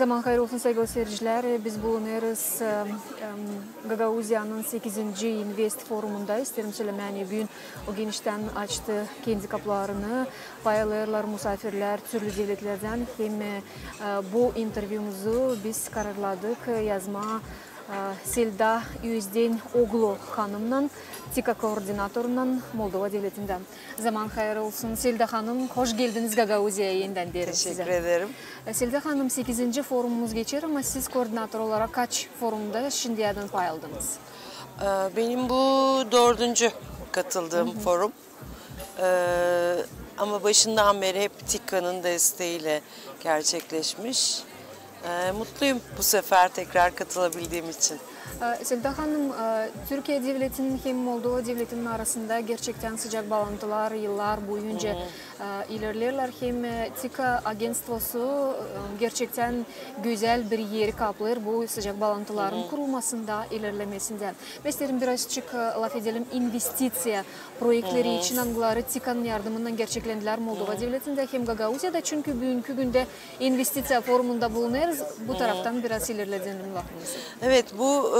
Zaman hayır olsun sevgili seyirciler. Biz bulunuruz Gagauzya'nın 8. Invest Forumunda. İsterim söylemeni bugün o genişten açtı kendi kapılarını. Payalırlar, misafirler, türlü devletlerden. Hem bu interviewumuzu biz kararladık yazma Selda Yüzdin Oglu hanımla, TİKA koordinatorundan Moldova devletinden. Zaman hayır olsun. Selda Hanım, hoş geldiniz Gagauzya'ya yeniden derim size. Teşekkür ederim. Selda Hanım 8. forumumuz geçer ama siz koordinatör olarak kaç forumda şimdiden pay aldınız? Benim bu 4. katıldığım forum. Ama başından beri hep TİKA'nın desteğiyle gerçekleşmiş. Mutluyum bu sefer tekrar katılabildiğim için. Selda Hanım, Türkiye Devleti'nin hem Moldova Devleti'nin arasında gerçekten sıcak bağlantılar yıllar boyunca ilerlerler. Hem TİKA Agentstvosu gerçekten güzel bir yeri kaplar bu sıcak bağlantıların kurulmasında, ilerlemesinde. Mesela birazcık laf edelim, investisiya projeleri için hangileri TİKA'nın yardımından gerçeklendiler Moldova Devleti'nde hem Gagauzya'da, çünkü bugünkü günde investisiya forumunda bulunuruz. Bu taraftan biraz ilerledelim lafımızı. Evet, bu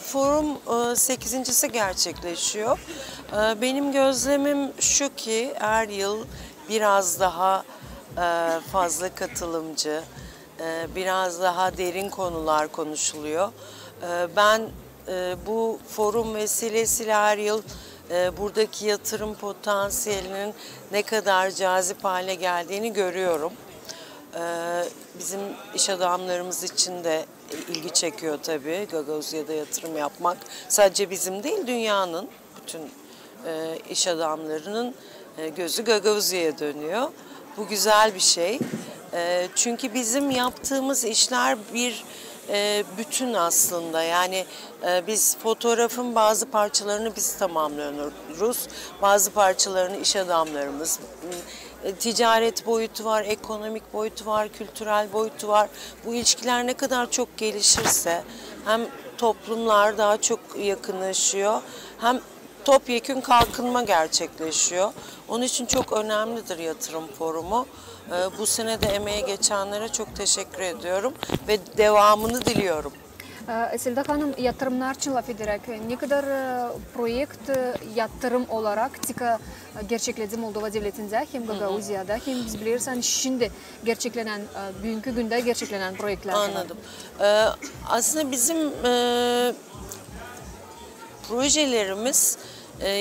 forum 8.'si gerçekleşiyor. Benim gözlemim şu ki her yıl biraz daha fazla katılımcı, biraz daha derin konular konuşuluyor. Ben bu forum vesilesiyle her yıl buradaki yatırım potansiyelinin ne kadar cazip hale geldiğini görüyorum. Bizim iş adamlarımız için de ilgi çekiyor tabii Gagauzya'da yatırım yapmak. Sadece bizim değil, dünyanın bütün iş adamlarının gözü Gagauzya'ya dönüyor. Bu güzel bir şey. Çünkü bizim yaptığımız işler bir bütün aslında. Yani biz fotoğrafın bazı parçalarını biz tamamlıyoruz. Bazı parçalarını iş adamlarımız. Ticaret boyutu var, ekonomik boyutu var, kültürel boyutu var. Bu ilişkiler ne kadar çok gelişirse hem toplumlar daha çok yakınlaşıyor, hem topyekün kalkınma gerçekleşiyor. Onun için çok önemlidir yatırım forumu. Bu sene de emeğe geçenlere çok teşekkür ediyorum ve devamını diliyorum. Selda Hanım, yatırımlar için laf ederek ne kadar projekt yatırım olarak TİKA gerçekledi Moldova Devleti'nde hem Gagauzya'da hem biz bilirsen şimdi gerçeklenen, bugünkü günde gerçeklenen projeler. Anladım. Aslında bizim projelerimiz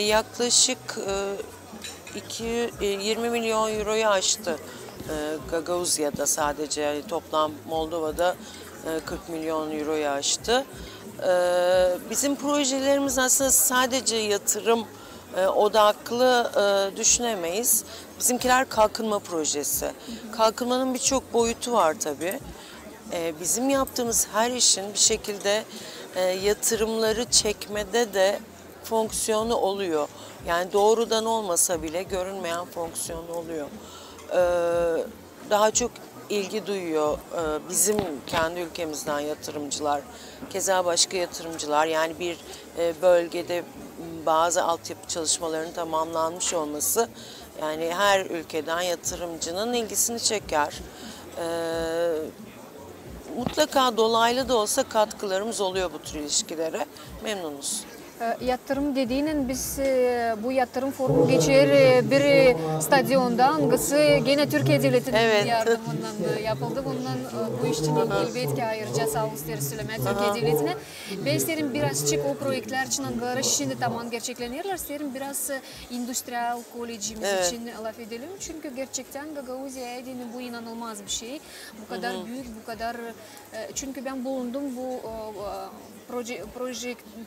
yaklaşık 20 milyon euroyu aştı. Gagauzya'da sadece, yani toplam Moldova'da 40 milyon euroyu aştı. Bizim projelerimiz aslında sadece yatırım odaklı düşünemeyiz. Bizimkiler kalkınma projesi. Kalkınmanın birçok boyutu var tabii. Bizim yaptığımız her işin bir şekilde yatırımları çekmede de fonksiyonu oluyor. Yani doğrudan olmasa bile görünmeyen fonksiyonu oluyor. Daha çok ilgi duyuyor bizim kendi ülkemizden yatırımcılar, keza başka yatırımcılar. Yani bir bölgede bazı altyapı çalışmalarının tamamlanmış olması, yani her ülkeden yatırımcının ilgisini çeker. Mutlaka dolaylı da olsa katkılarımız oluyor bu tür ilişkilere. Memnunuz. Yatırım dediğinin biz bu yatırım forumu geçer bir stadyonda hangisi gene Türkiye Devleti'nin yardımından yapıldı. Bundan bu iş için elbette ayrıca sağ olsun söylemeye Türkiye Devleti'ne. Ben isterim birazcık o projeler için hangileri şimdi tamam gerçeklenirler. İsterim biraz endüstriyel kolejimiz için laf edelim. Çünkü gerçekten Gagauzya'ya bu inanılmaz bir şey. Bu kadar büyük, bu kadar... Çünkü ben bulundum bu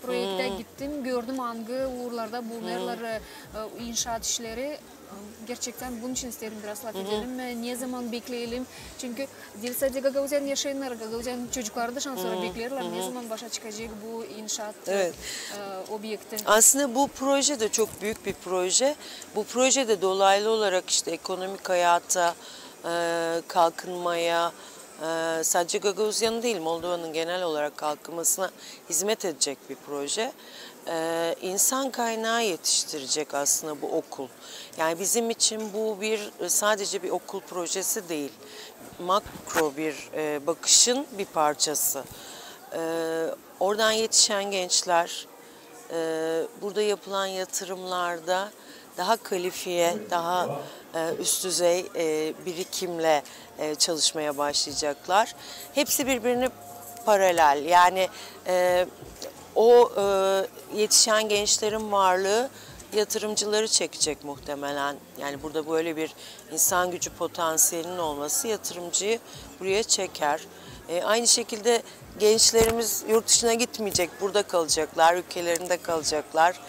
projekte gittim, gördüm hangi uğurlarda bulunurlar inşaat işleri. Gerçekten bunun için isterim biraz laf edelim. Ne zaman bekleyelim? Çünkü değil sadece Gagauzya'nın yaşayanlar, Gagauzya'nın çocukları da sonra beklerler. Ne zaman başa çıkacak bu inşaat objekti? Aslında bu proje de çok büyük bir proje. Bu proje de dolaylı olarak işte ekonomik hayata, kalkınmaya, Sadece Gagauzyan'ın değil, Moldova'nın genel olarak kalkınmasına hizmet edecek bir proje. İnsan kaynağı yetiştirecek aslında bu okul. Yani bizim için bu sadece bir okul projesi değil, makro bir bakışın bir parçası. Oradan yetişen gençler, burada yapılan yatırımlarda daha kalifiye, daha üst düzey birikimle çalışmaya başlayacaklar. Hepsi birbirini paralel. Yani yetişen gençlerin varlığı yatırımcıları çekecek muhtemelen. Yani burada böyle bir insan gücü potansiyelinin olması yatırımcıyı buraya çeker. Aynı şekilde gençlerimiz yurt dışına gitmeyecek, burada kalacaklar, ülkelerinde kalacaklar,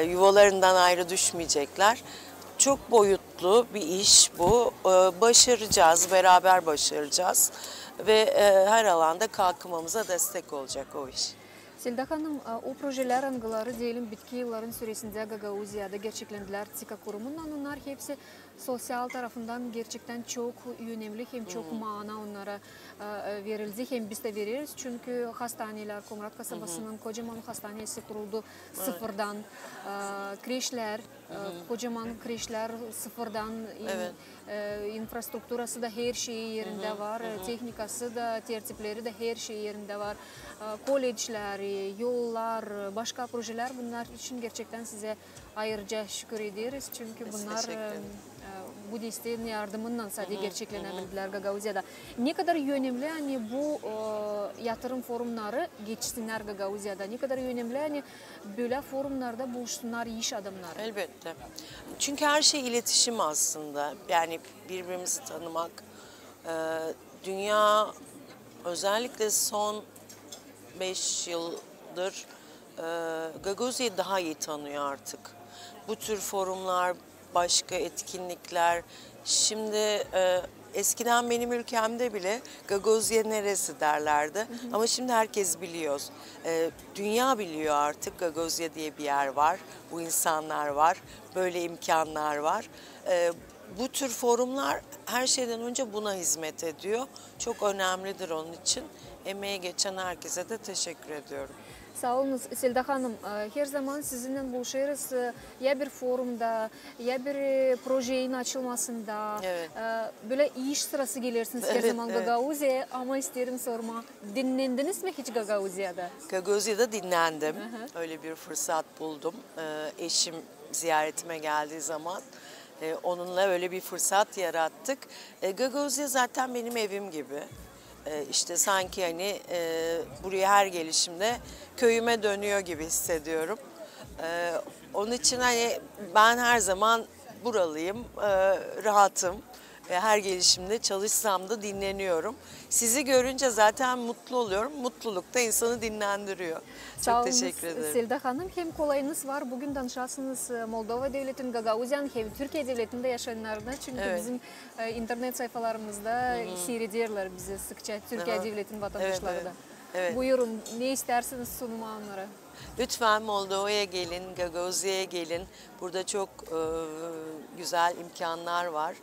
yuvalarından ayrı düşmeyecekler. Çok boyutlu bir iş bu. Başaracağız, beraber başaracağız ve her alanda kalkınmamıza destek olacak o iş. Selda Hanım, o projeler angıları diyelim bitki yılların süresinde Gagauzya'da gerçeklendiler TİKA kurumundan. Onlar hepsi sosyal tarafından gerçekten çok önemli, hem çok mana onlara verildi, hem biz de veririz. Çünkü hastaneler, Komrat kasabasının kocaman hastanesi kuruldu sıfırdan. Kreşler, kocaman kreşler sıfırdan. Evet. İnfrastrukturası da her şeyi yerinde var, teknikası da, tertipleri de her şeyi yerinde var. Kolejler, yollar, başka projeler, bunlar için gerçekten size ayrıca şükür ederiz. Çünkü bunlar bu desteğin yardımından sadece gerçeklenebildiler Gagauzya'da. Ne kadar önemli hani bu yatırım forumları geçsinler Gagauzya'da, ne kadar önemli hani böyle forumlarda buluşsunlar iş adamları. Elbette. Çünkü her şey iletişim aslında. Yani birbirimizi tanımak. Dünya özellikle son 5 yıldır Gagauzya'yı daha iyi tanıyor artık. Bu tür forumlar, başka etkinlikler. Şimdi eskiden benim ülkemde bile Gagauzya neresi derlerdi. Ama şimdi herkes biliyor. Dünya biliyor artık Gagauzya diye bir yer var. Bu insanlar var. Böyle imkanlar var. Bu tür forumlar her şeyden önce buna hizmet ediyor. Çok önemlidir onun için. Emeğe geçen herkese de teşekkür ediyorum. Sağ olun Selda Hanım. Her zaman sizinle buluşuruz. Ya bir forumda, ya bir projenin açılmasında. Evet. Böyle iş sırası gelirsiniz her zaman Gagauzya'ya. Ama isterim sorma. Dinlendiniz mi hiç Gagauzya'da? Gagauzya'da dinlendim. Öyle bir fırsat buldum. Eşim ziyaretime geldiği zaman onunla öyle bir fırsat yarattık. Gagauzya zaten benim evim gibi. İşte sanki hani buraya her gelişimde köyüme dönüyor gibi hissediyorum. Onun için hani ben her zaman buralıyım, rahatım. Her gelişimde çalışsam da dinleniyorum. Sizi görünce zaten mutlu oluyorum. Mutluluk da insanı dinlendiriyor. Çok teşekkür ederim. Selda Hanım, hem kolayınız var. Bugün danışarsınız Moldova Devleti'nin, Gagauzyan hem Türkiye Devleti'nde yaşayanlarına. Çünkü bizim internet sayfalarımızda seyrediyorlar bizi sıkça Türkiye Devleti'nin vatandaşları da. Evet. Buyurun, ne isterseniz sunuma onlara. Lütfen Moldova'ya gelin, Gagauzya'ya gelin. Burada çok güzel imkanlar var.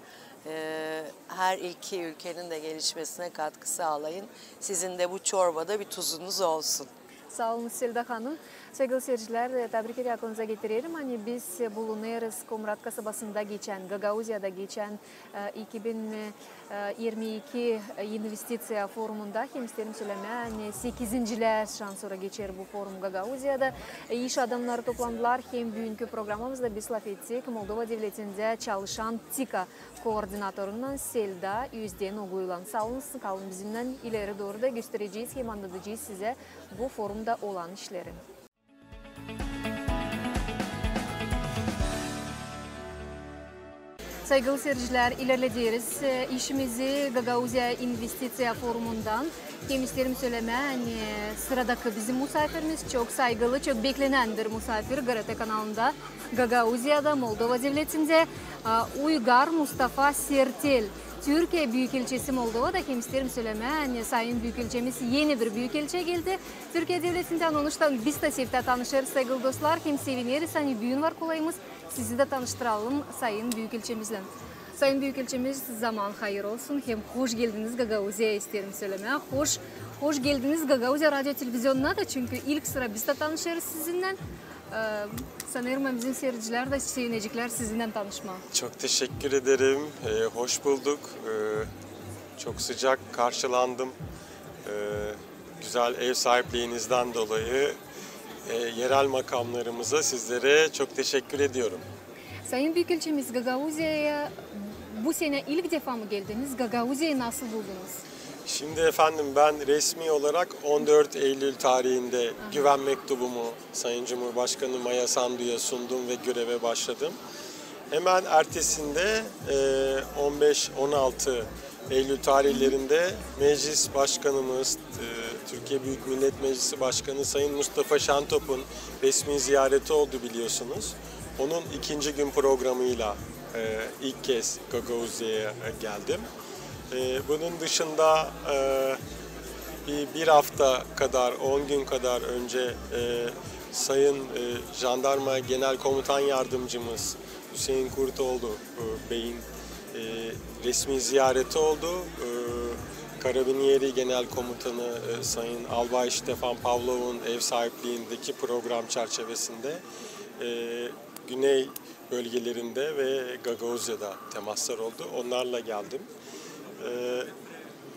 Her iki ülkenin de gelişmesine katkı sağlayın. Sizin de bu çorbada bir tuzunuz olsun. Sağ olun Selda Hanım. Sevgili seyirciler, tebrik ederim, aklınıza getirelim. Hani biz bulunuyoruz Komrat kasabasında geçen, Gagauzya'da geçen 2022 investisiya forumunda. Hem isterim söyleme, hani 8.ler şansora geçer bu forum Gagauzya'da. İş adamları toplandılar. Hem bugünkü programımızda biz laf ettik. Moldova Devleti'nde çalışan TİKA koordinatöründen Selda Yüzden Oguylan. Sağ olun, kalın bizimle, ileri doğru da göstereceğiz, hem anlatacağız size bu forumda olan işleri. Saygılı seyirciler, ilerlediyoruz. İşimizi Gagauzya İnvestisiya Forumundan. Hem isterim söyleme, hani sıradaki bizim misafirimiz çok saygılı, çok beklenendir misafir. GRT kanalında Gagauzya'da, Moldova Devleti'nde Uygar Mustafa Sertel. Türkiye Büyükelçisi Moldova'da, hem isterim söyleme, hani Sayın Büyükelçimiz yeni bir büyükelçi geldi. Türkiye Devleti'nden onuştan biz de sevde tanışırız saygılı dostlar. Hem seviniriz, hani büyün var kolayımız. Sizi de tanıştıralım Sayın Büyükelçimizle. Sayın Büyükelçimiz, zaman hayır olsun. Hem hoş geldiniz Gagauzya'ya isterim söylemeye. Hoş geldiniz Gagauzya Radyo Televizyonu'na da, çünkü ilk sıra biz de tanışırız sizinle. Sanırım bizim seyirciler de sevinecekler sizinle tanışma. Çok teşekkür ederim. Hoş bulduk. Çok sıcak karşılandım. Güzel ev sahipliğinizden dolayı yerel makamlarımıza, sizlere çok teşekkür ediyorum. Sayın Büyükelçimiz, Gagauzya'ya bu sene ilk defa mı geldiniz? Gagauzya'yı nasıl buldunuz? Şimdi efendim, ben resmi olarak 14 Eylül tarihinde güven mektubumu Sayın Cumhurbaşkanı Maya Sandu'ya sundum ve göreve başladım. Hemen ertesinde 15-16 Eylül tarihlerinde Meclis Başkanımız, Türkiye Büyük Millet Meclisi Başkanı Sayın Mustafa Şentop'un resmi ziyareti oldu biliyorsunuz. Onun ikinci gün programıyla ilk kez Gagauzya'ya geldim. Bunun dışında bir hafta kadar, 10 gün kadar önce Sayın Jandarma Genel Komutan Yardımcımız Hüseyin Kurtoğlu Bey'in resmi ziyareti oldu. Karabinieri Genel Komutanı Sayın Albay Stefan Pavlov'un ev sahipliğindeki program çerçevesinde Güney bölgelerinde ve Gagauzya'da temaslar oldu. Onlarla geldim.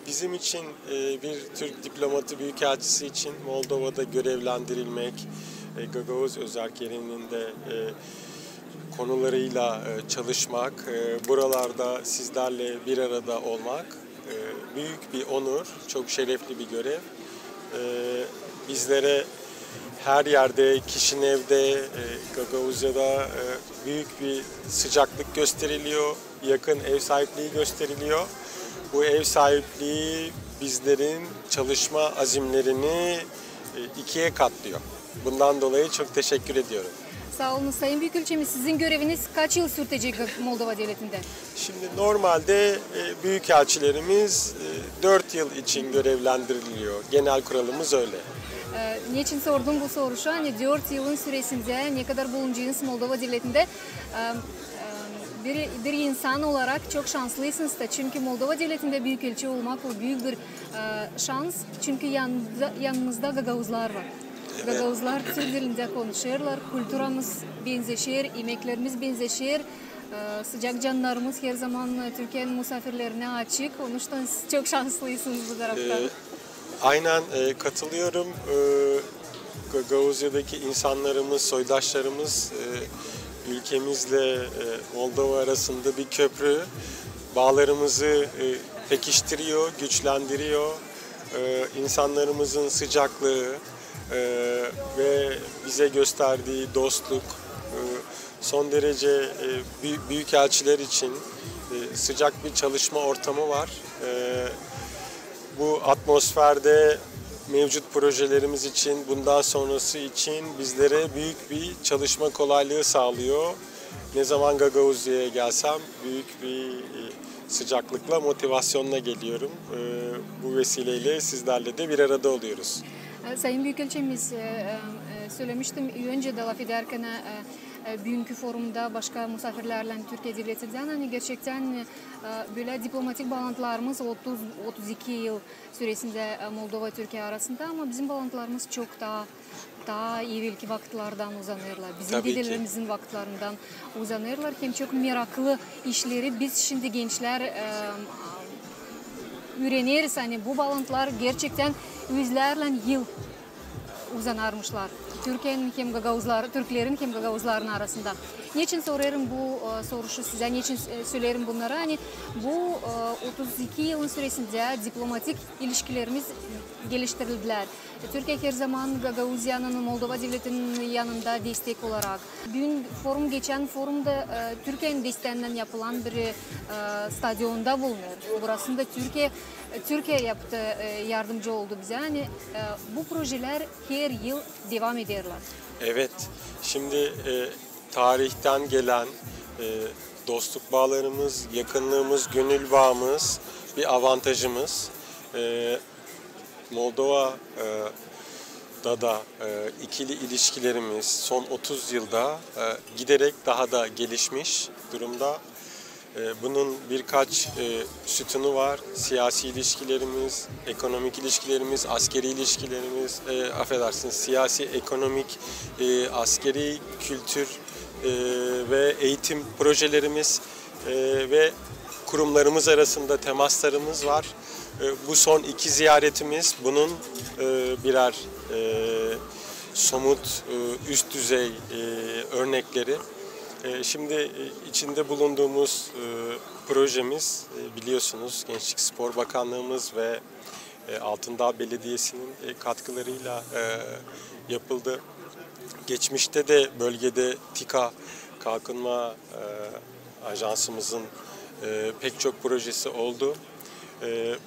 Bizim için, bir Türk diplomatı büyükelçisi için Moldova'da görevlendirilmek, Gagauzya özerklerinin de konularıyla çalışmak, buralarda sizlerle bir arada olmak büyük bir onur, çok şerefli bir görev. Bizlere her yerde, Kişinev'de, Gagauzya'da büyük bir sıcaklık gösteriliyor, yakın ev sahipliği gösteriliyor. Bu ev sahipliği bizlerin çalışma azimlerini ikiye katlıyor. Bundan dolayı çok teşekkür ediyorum. Sağ olun Sayın Büyükelçimiz. Sizin göreviniz kaç yıl sürecek Moldova Devleti'nde? Şimdi normalde büyükelçilerimiz 4 yıl için görevlendiriliyor. Genel kuralımız öyle. Niçin sordum bu soru? Hani 4 yılın süresinde ne kadar bulunacağınız Moldova Devleti'nde bir insan olarak çok şanslısınız da, çünkü Moldova Devleti'nde büyükelçi olmak o büyük bir şans, çünkü yanınızda Gagauzlar var. Evet. Gagauzlar Türk dilinde konuşuyorlar, kültürümüz benzeşir, yemeklerimiz benzeşir, sıcak canlarımız her zaman Türkiye'nin misafirlerine açık, onun için çok şanslısınız bu taraftan. Aynen katılıyorum. Gagauzya'daki insanlarımız, soydaşlarımız ülkemizle Moldova arasında bir köprü, bağlarımızı pekiştiriyor, güçlendiriyor. İnsanlarımızın sıcaklığı ve bize gösterdiği dostluk son derece büyükelçiler için sıcak bir çalışma ortamı var. Bu atmosferde mevcut projelerimiz için, bundan sonrası için bizlere büyük bir çalışma kolaylığı sağlıyor. Ne zaman Gagauzya'ya gelsem büyük bir sıcaklıkla, motivasyonla geliyorum. Bu vesileyle sizlerle de bir arada oluyoruz. Sayın Büyükelçimiz, söylemiştim önce de laf ederken, bugünkü forumda başka misafirlerle Türkiye Devleti'nden hani gerçekten böyle diplomatik bağlantılarımız 30-32 yıl süresinde Moldova Türkiye arasında, ama bizim bağlantılarımız çok daha evvelki vakitlerden uzanırlar. Bizim dedelerimizin vakitlerinde uzanırlar. Hem çok meraklı işleri biz şimdi gençler öğreniriz. Hani bu bağlantılar gerçekten yüzlerle yıl uzanarmışlar. Türkiye'nin hem Gagauzlar, Türklerin hem Gagauzların arasında. Niçin sorarım bu soruşu size, niçin söylerim bunları? Hani bu 32 yılın süresinde diplomatik ilişkilerimiz geliştirildiler. Türkiye her zaman Gagauzya'nın, Moldova Devleti'nin yanında destek olarak. Dün geçen forumda Türkiye'nin desteğinden yapılan bir stadyonda bulunuyor. Burasında Türkiye yaptı, yardımcı oldu bize. Yani bu projeler her yıl devam ediyorlar. Evet, şimdi tarihten gelen dostluk bağlarımız, yakınlığımız, gönül bağımız bir avantajımız. Moldova'da da ikili ilişkilerimiz son 30 yılda giderek daha da gelişmiş durumda. Bunun birkaç sütunu var. Siyasi ilişkilerimiz, ekonomik ilişkilerimiz, askeri ilişkilerimiz, affedersiniz, siyasi, ekonomik, askeri, kültür ve eğitim projelerimiz ve kurumlarımız arasında temaslarımız var. Bu son 2 ziyaretimiz bunun birer somut, üst düzey örnekleri. Şimdi içinde bulunduğumuz projemiz biliyorsunuz Gençlik Spor Bakanlığımız ve Altındağ Belediyesi'nin katkılarıyla yapıldı. Geçmişte de bölgede TİKA Kalkınma Ajansımızın pek çok projesi oldu.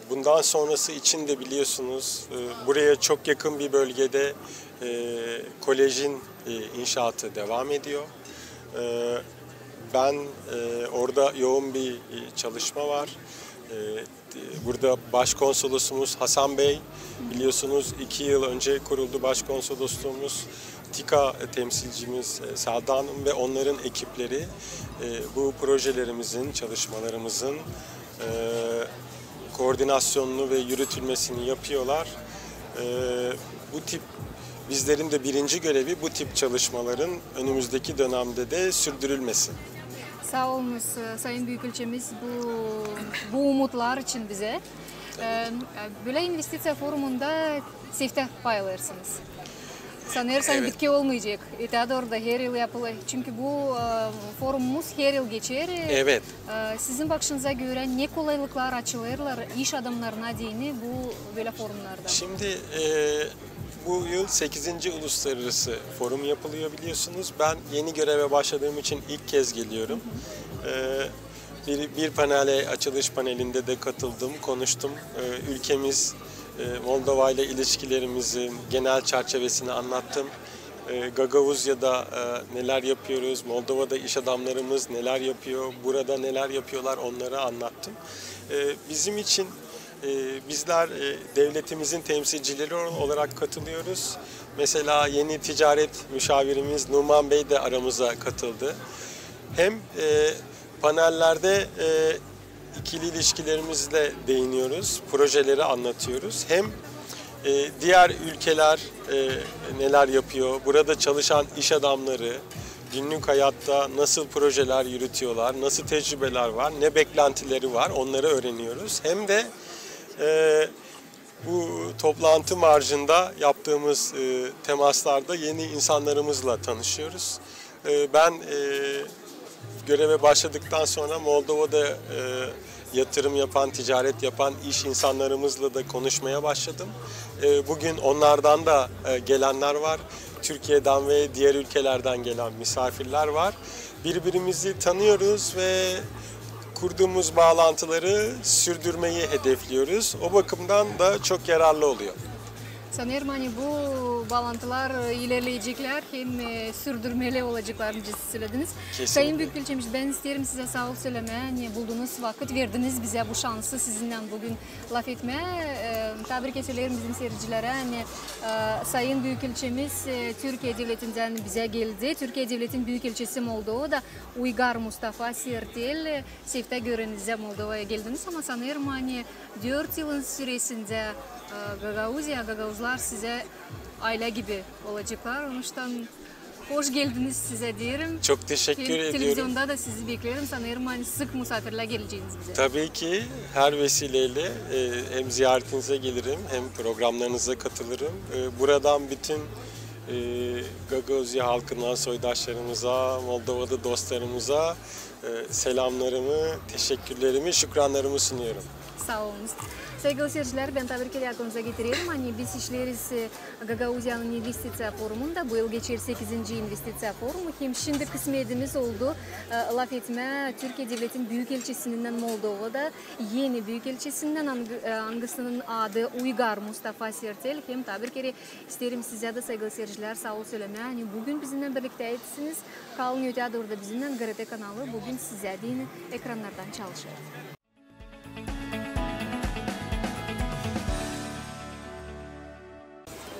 Bundan sonrası için de biliyorsunuz buraya çok yakın bir bölgede kolejin inşaatı devam ediyor. Ben orada yoğun bir çalışma var. Burada Başkonsolosumuz Hasan Bey, biliyorsunuz 2 yıl önce kuruldu Başkonsolosluğumuz. TİKA temsilcimiz Selda Hanım ve onların ekipleri bu projelerimizin, çalışmalarımızın koordinasyonunu ve yürütülmesini yapıyorlar. Bu tip bizlerin de birinci görevi bu tip çalışmaların önümüzdeki dönemde de sürdürülmesi. Sağ olunuz Sayın Büyükelçimiz bu umutlar için bize. Böyle investisiya forumunda sifte paylarsınız. Sanırsam Evet. bitki olmayacak. Orada her yıl yapılır. Çünkü bu forumumuz her yıl geçer. Evet. Sizin bakışınıza göre ne kolaylıklar açılırlar iş adamlarına diyeni bu böyle forumlarda? Şimdi bu yıl 8. Uluslararası Forum yapılıyor biliyorsunuz. Ben yeni göreve başladığım için ilk kez geliyorum. Bir panele, açılış panelinde de katıldım, konuştum. Ülkemiz Moldova ile ilişkilerimizin genel çerçevesini anlattım. Gagavuzya'da neler yapıyoruz, Moldova'da iş adamlarımız neler yapıyor, burada neler yapıyorlar onları anlattım. Bizim için bizler devletimizin temsilcileri olarak katılıyoruz. Mesela yeni ticaret müşavirimiz Numan Bey de aramıza katıldı. Hem panellerde ikili ilişkilerimizle değiniyoruz, projeleri anlatıyoruz. Hem diğer ülkeler neler yapıyor, burada çalışan iş adamları günlük hayatta nasıl projeler yürütüyorlar, nasıl tecrübeler var, ne beklentileri var onları öğreniyoruz. Hem de bu toplantı marjında yaptığımız temaslarda yeni insanlarımızla tanışıyoruz. Ben göreve başladıktan sonra Moldova'da yatırım yapan, ticaret yapan iş insanlarımızla da konuşmaya başladım. Bugün onlardan da gelenler var. Türkiye'den ve diğer ülkelerden gelen misafirler var. Birbirimizi tanıyoruz ve kurduğumuz bağlantıları sürdürmeyi hedefliyoruz. O bakımdan da çok yararlı oluyor. Sanırım hani bu bağlantılar ilerleyecekler hem sürdürmeli olacaklarını söylediniz. Kesinlikle. Sayın Büyükelçimiz ben isterim size sağ ol söylemeye. Hani bulduğunuz vakit verdiniz bize bu şansı sizinle bugün laf etmeye. Tebrik ederim bizim seyircilere. Hani, Sayın Büyükelçimiz Türkiye Devleti'nden bize geldi. Türkiye Devleti'nin Büyükelçisi Moldova'da Uygar Mustafa Sertel. Sefte görünüze Moldova'ya geldiniz ama sanırım hani 4 yılın süresinde Gagavuzlar size aile gibi olacaklar. Onun için hoş geldiniz size diyelim. Çok teşekkür ediyorum. Televizyonda da sizi beklerim. Sanırım hani sık misafirler geleceğiniz bize. Tabii ki her vesileyle hem ziyaretinize gelirim hem programlarınıza katılırım. Buradan bütün Gagavuzya halkına, soydaşlarımıza, Moldova'da dostlarımıza selamlarımı, teşekkürlerimi, şükranlarımı sunuyorum. Sağ olunuz. Sevgili seyirciler, ben tabii ki aklınıza getiriyorum. Hani biz işleriz Gagavuzya'nın investisiya forumunda. Bu yıl geçer 8. investisiya forumu. Hem şimdi kısmetimiz oldu. Laf etme Türkiye Devleti'nin Büyükelçisi'nden Moldova'da yeni Büyükelçisi'nden hangisinin adı Uygar Mustafa Sertel. Hem tabii ki isterim size de sevgili seyirciler sağ ol söylemeye. Hani bugün bizimle birlikteyetsiniz. Kalın ötede orada bizimle GRT kanalı bugün size de yine ekranlardan çalışıyor.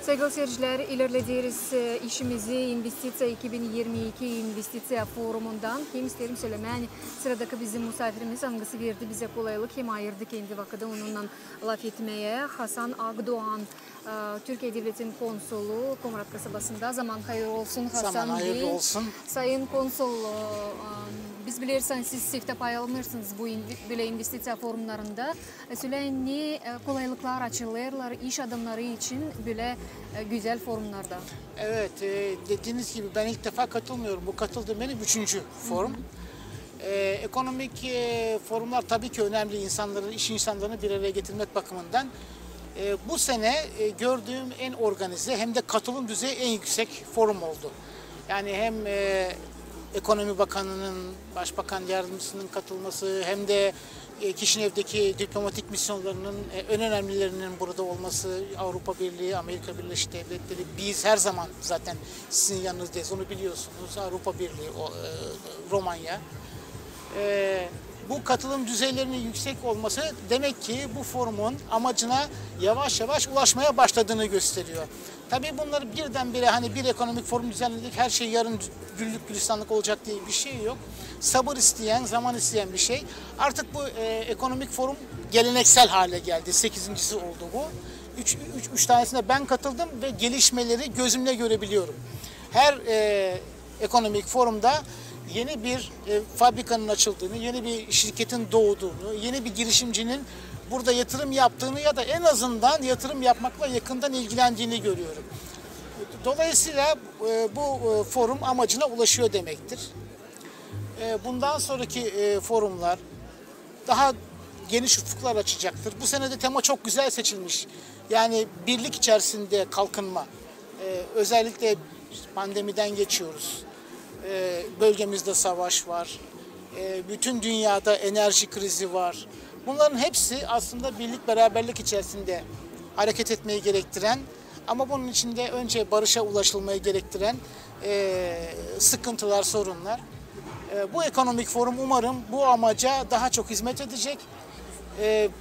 Sevgili seyirciler, ilerlediğimiz işimizi İnvestitsiya 2022 İnvestitsiya Forumundan hem isterim söylemeyi sıradaki bizim misafirimiz hangisi verdi bize kolaylık hem ayırdı kendi vakıda onunla laf etmeye. Hasan Akdoğan, Türkiye Devleti'nin konsolu Komrat kasabasında. Zaman hayırlı olsun Hasan Zaman hayırlı Bey. olsun. Sayın konsul, biz bilirsiniz siz sefte pay almışsınız bu böyle investisiya forumlarında. Söyleyin ne kolaylıklar açılırlar iş adamları için böyle güzel forumlarda. Evet, dediğiniz gibi ben ilk defa katılmıyorum. Bu katıldığım benim 3. forum. Ekonomik forumlar tabii ki önemli iş insanlarını bir araya getirmek bakımından. Bu sene gördüğüm en organize hem de katılım düzeyi en yüksek forum oldu. Yani hem Ekonomi Bakanı'nın, Başbakan Yardımcısının katılması hem de Kişinev'deki diplomatik misyonlarının en önemlilerinin burada olması, Avrupa Birliği, Amerika Birleşik Devletleri, biz her zaman zaten sizin yanınızdayız, onu biliyorsunuz. Avrupa Birliği, Romanya. Bu katılım düzeylerinin yüksek olması demek ki bu forumun amacına yavaş yavaş ulaşmaya başladığını gösteriyor. Tabii bunları birdenbire hani bir ekonomik forum düzenledik, her şey yarın güllük gülistanlık olacak diye bir şey yok. Sabır isteyen, zaman isteyen bir şey. Artık bu ekonomik forum geleneksel hale geldi. 8.'si oldu bu. Üç tanesine ben katıldım ve gelişmeleri gözümle görebiliyorum. Her ekonomik forumda yeni bir fabrikanın açıldığını, yeni bir şirketin doğduğunu, yeni bir girişimcinin burada yatırım yaptığını ya da en azından yatırım yapmakla yakından ilgilendiğini görüyorum. Dolayısıyla bu forum amacına ulaşıyor demektir. Bundan sonraki forumlar daha geniş ufuklar açacaktır. Bu sene de tema çok güzel seçilmiş. Yani birlik içerisinde kalkınma. Özellikle pandemiden geçiyoruz. Bölgemizde savaş var. Bütün dünyada enerji krizi var. Bunların hepsi aslında birlik beraberlik içerisinde hareket etmeyi gerektiren ama bunun içinde önce barışa ulaşılmayı gerektiren sıkıntılar, sorunlar. Bu ekonomik forum umarım bu amaca daha çok hizmet edecek.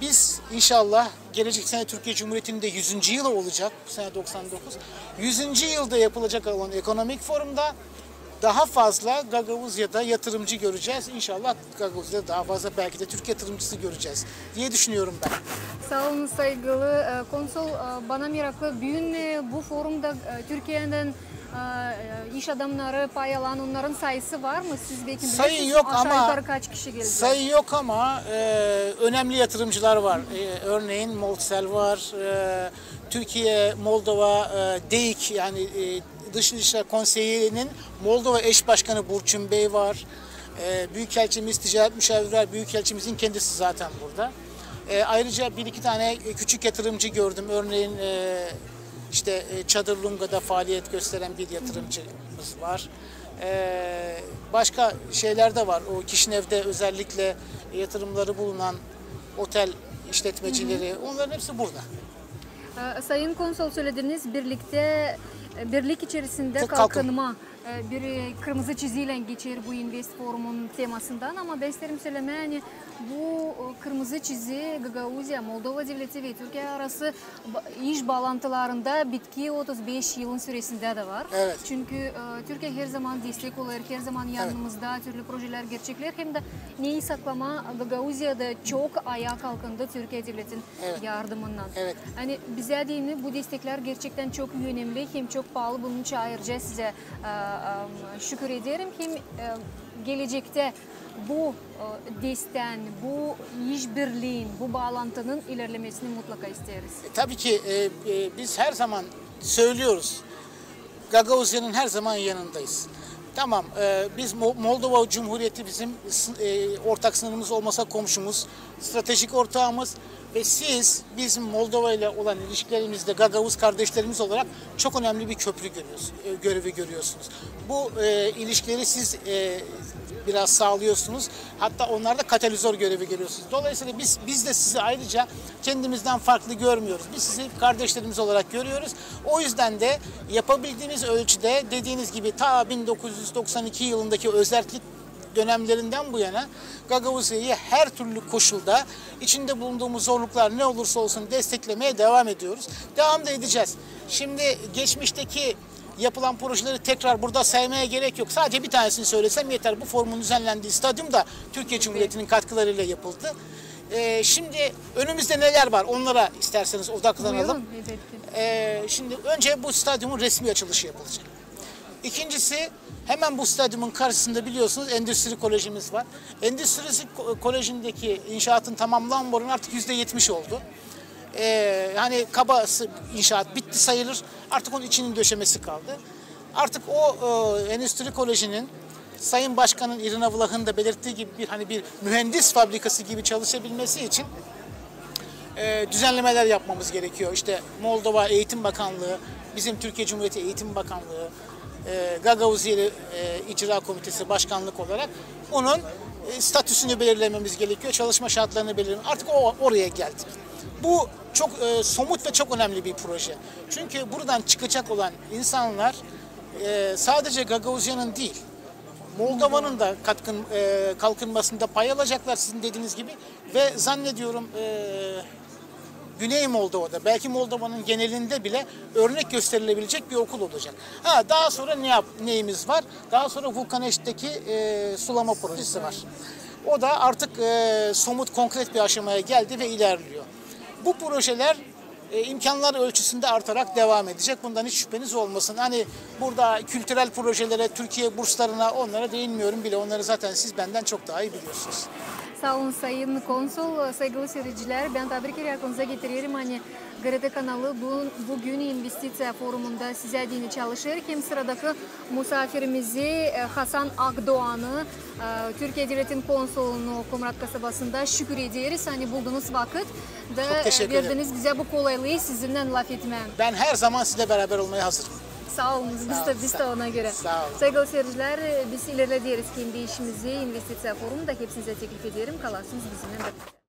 Biz inşallah gelecek sene Türkiye Cumhuriyeti'nin de 100. yılı olacak, bu sene 99. 100. yılda yapılacak olan ekonomik forumda daha fazla Gagavuzya'da yatırımcı göreceğiz. İnşallah Gagavuzya'da daha fazla belki de Türk yatırımcısı göreceğiz diye düşünüyorum ben. Sağ olun saygılı konsul. Bana meraklı bugün bu forumda Türkiye'den iş adamları pay alan onların sayısı var mı? Siz belki sayı yok ama kaç kişi gelecek? Sayı yok ama önemli yatırımcılar var. Örneğin Moldsel var. Türkiye, Moldova, DEİK yani Dışişleri Konseyi'nin Moldova eş başkanı Burçin Bey var. Büyükelçimiz, ticaret müşaviri var. Büyükelçimizin kendisi zaten burada. Ayrıca bir iki tane küçük yatırımcı gördüm. Örneğin işte Çadırlunga'da faaliyet gösteren bir yatırımcımız var. Başka şeyler de var. O Kişinev'de özellikle yatırımları bulunan otel işletmecileri, onların hepsi burada. Sayın Konsul söylediniz birlik içerisinde kalkınma bir kırmızı çizgiyle geçer bu Invest Forum'un temasından ama ben isterim söylemeye yani bu kırmızı çizgi Gagauzya, Moldova Devleti ve Türkiye arası iş bağlantılarında bitki 35 yılın süresinde de var. Evet. Çünkü Türkiye her zaman destek olur, her zaman yanımızda türlü projeler gerçekler hem de neyi saklama Gagauzya'da çok ayağa kalkındı Türkiye Devleti'nin yardımından. Evet. Hani bize değil bu destekler gerçekten çok önemli hem çok pahalı bunun için ayrıca size şükür ederim. Hem gelecekte bu desten, bu işbirliğin, bu bağlantının ilerlemesini mutlaka isteriz. Tabii ki biz her zaman söylüyoruz. Gagauzya'nın her zaman yanındayız. Tamam, biz Moldova Cumhuriyeti bizim ortak sınırımız olmasa komşumuz, stratejik ortağımız ve siz bizim Moldova ile olan ilişkilerimizde Gagavuz kardeşlerimiz olarak çok önemli bir köprü görevi görüyorsunuz. Bu ilişkileri siz biraz sağlıyorsunuz. Hatta onlar da katalizör görevi görüyorsunuz. Dolayısıyla biz de sizi ayrıca kendimizden farklı görmüyoruz. Biz sizi kardeşlerimiz olarak görüyoruz. O yüzden de yapabildiğimiz ölçüde dediğiniz gibi ta 1992 yılındaki özerklik dönemlerinden bu yana Gagauzya'yı her türlü koşulda içinde bulunduğumuz zorluklar ne olursa olsun desteklemeye devam ediyoruz. Devam da edeceğiz. Şimdi geçmişteki yapılan projeleri tekrar burada saymaya gerek yok. Sadece bir tanesini söylesem yeter. Bu forumun düzenlendiği stadyum da Türkiye Cumhuriyeti'nin katkılarıyla yapıldı. Şimdi önümüzde neler var onlara isterseniz odaklanalım. Şimdi önce bu stadyumun resmi açılışı yapılacak. İkincisi hemen bu stadyumun karşısında biliyorsunuz Endüstri Kolejimiz var. Endüstri Koleji'ndeki inşaatın tamamlanma oranı artık %70 oldu. Hani kaba inşaat bitti sayılır. Artık onun içinin döşemesi kaldı. Artık o Endüstri Koleji'nin Sayın Başkan'ın İrina Vlah'ın da belirttiği gibi bir mühendis fabrikası gibi çalışabilmesi için düzenlemeler yapmamız gerekiyor. İşte Moldova Eğitim Bakanlığı, bizim Türkiye Cumhuriyeti Eğitim Bakanlığı, Gagauzya İcra Komitesi Başkanlık olarak onun statüsünü belirlememiz gerekiyor. Çalışma şartlarını belirlememiz. Artık oraya geldik. Bu çok somut ve çok önemli bir proje. Çünkü buradan çıkacak olan insanlar sadece Gagauzya'nın değil, Moldova'nın da kalkınmasında pay alacaklar sizin dediğiniz gibi ve zannediyorum Güney Moldova'da belki Moldova'nın genelinde bile örnek gösterilebilecek bir okul olacak. Daha sonra neyimiz var? Daha sonra Vulkaneş'teki sulama projesi var. O da artık somut konkret bir aşamaya geldi ve ilerliyor. Bu projeler imkanlar ölçüsünde artarak devam edecek. Bundan hiç şüpheniz olmasın. Hani burada kültürel projelere, Türkiye burslarına onlara değinmiyorum bile. Onları zaten siz benden çok daha iyi biliyorsunuz. Sağ olun Sayın Konsul, saygılı seyirciler. Ben tabii aklınıza getiririm. Hani GRT kanalı bugün investisiya forumunda size dini çalışır. Hem sıradaki misafirimizi Hasan Akdoğan'ı, Türkiye Devleti'nin konsolunu Komrat kasabasında şükür ederiz. Hani bulduğunuz vakit ve verdiniz bize bu kolaylığı sizinle laf etmem. Ben her zaman sizinle beraber olmaya hazırım. Sağ olun, biz de ona göre. Saygılı seyirciler, biz ilerlediyoruz kendi işimizi investisiya forumunda hepsinize teklif ederim. Kalarsınız bizimle birlikte.